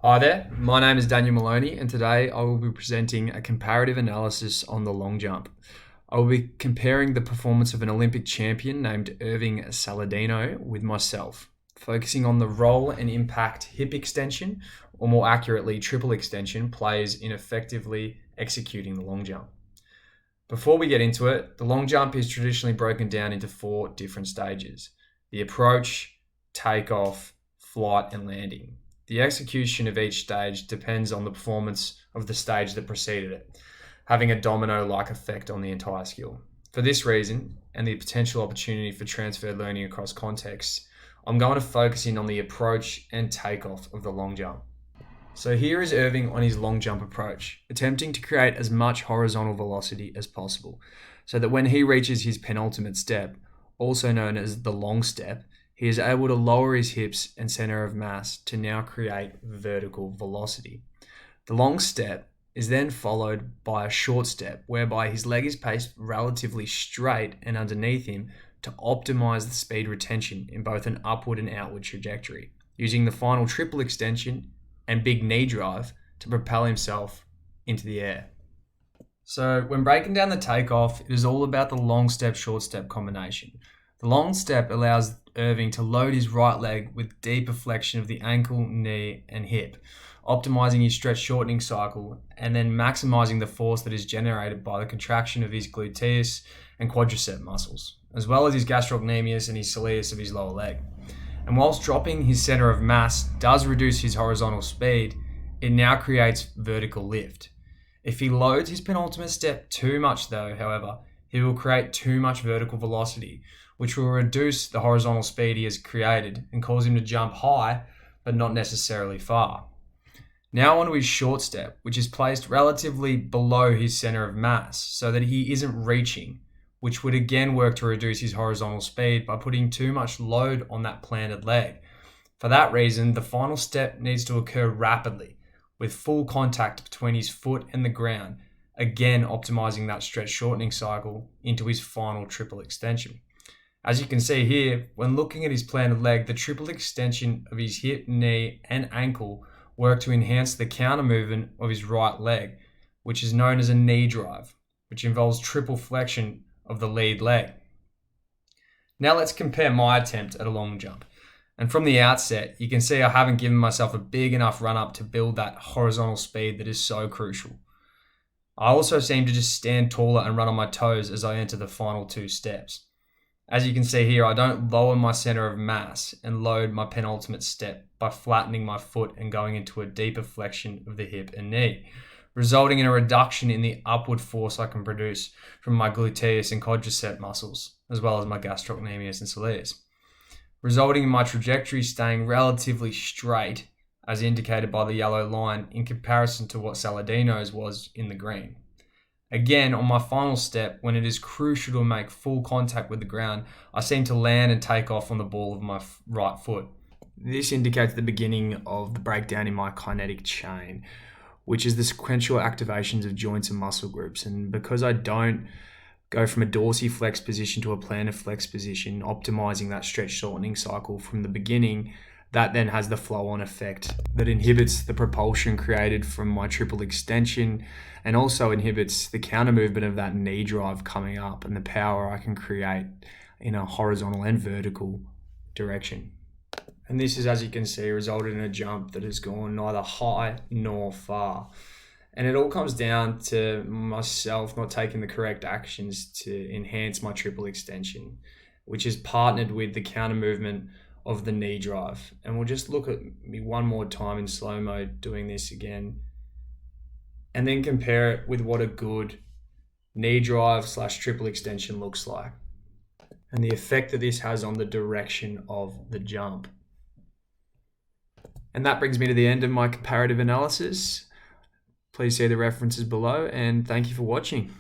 Hi there, my name is Daniel Maloney, and today I will be presenting a comparative analysis on the long jump. I will be comparing the performance of an Olympic champion named Irving Saladino with myself, focusing on the role and impact hip extension, or more accurately, triple extension, plays in effectively executing the long jump. Before we get into it, the long jump is traditionally broken down into 4 different stages: the approach, takeoff, flight, and landing. The execution of each stage depends on the performance of the stage that preceded it, having a domino-like effect on the entire skill. For this reason, and the potential opportunity for transferred learning across contexts, I'm going to focus in on the approach and takeoff of the long jump. So here is Irving on his long jump approach, attempting to create as much horizontal velocity as possible, so that when he reaches his penultimate step, also known as the long step, he is able to lower his hips and center of mass to now create vertical velocity. The long step is then followed by a short step, whereby his leg is placed relatively straight and underneath him to optimize the speed retention in both an upward and outward trajectory, using the final triple extension and big knee drive to propel himself into the air. So when breaking down the takeoff, it is all about the long step, short step combination. The long step allows Irving to load his right leg with deeper flexion of the ankle, knee, and hip, optimizing his stretch shortening cycle and then maximizing the force that is generated by the contraction of his gluteus and quadricep muscles, as well as his gastrocnemius and his soleus of his lower leg. And whilst dropping his center of mass does reduce his horizontal speed, it now creates vertical lift. If he loads his penultimate step too much though, however, he will create too much vertical velocity, which will reduce the horizontal speed he has created and cause him to jump high, but not necessarily far. Now onto his short step, which is placed relatively below his center of mass so that he isn't reaching, which would again work to reduce his horizontal speed by putting too much load on that planted leg. For that reason, the final step needs to occur rapidly, with full contact between his foot and the ground, again optimizing that stretch shortening cycle into his final triple extension. As you can see here, when looking at his planted leg, the triple extension of his hip, knee, and ankle work to enhance the counter movement of his right leg, which is known as a knee drive, which involves triple flexion of the lead leg. Now let's compare my attempt at a long jump. And from the outset, you can see I haven't given myself a big enough run up to build that horizontal speed that is so crucial. I also seem to just stand taller and run on my toes as I enter the final 2 steps. As you can see here, I don't lower my center of mass and load my penultimate step by flattening my foot and going into a deeper flexion of the hip and knee, resulting in a reduction in the upward force I can produce from my gluteus and quadricep muscles, as well as my gastrocnemius and soleus, resulting in my trajectory staying relatively straight, as indicated by the yellow line, in comparison to what Saladino's was in the green. Again, on my final step, when it is crucial to make full contact with the ground, I seem to land and take off on the ball of my right foot. This indicates the beginning of the breakdown in my kinetic chain, which is the sequential activations of joints and muscle groups. And because I don't go from a dorsiflex position to a plantar flex position, optimizing that stretch shortening cycle from the beginning, that then has the flow-on effect that inhibits the propulsion created from my triple extension and also inhibits the counter movement of that knee drive coming up and the power I can create in a horizontal and vertical direction. And this is, as you can see, resulted in a jump that has gone neither high nor far. And it all comes down to myself not taking the correct actions to enhance my triple extension, which is partnered with the counter movement of the knee drive. And we'll just look at me one more time in slow-mo doing this again, and then compare it with what a good knee drive / triple extension looks like, and the effect that this has on the direction of the jump. And that brings me to the end of my comparative analysis. Please see the references below, and thank you for watching.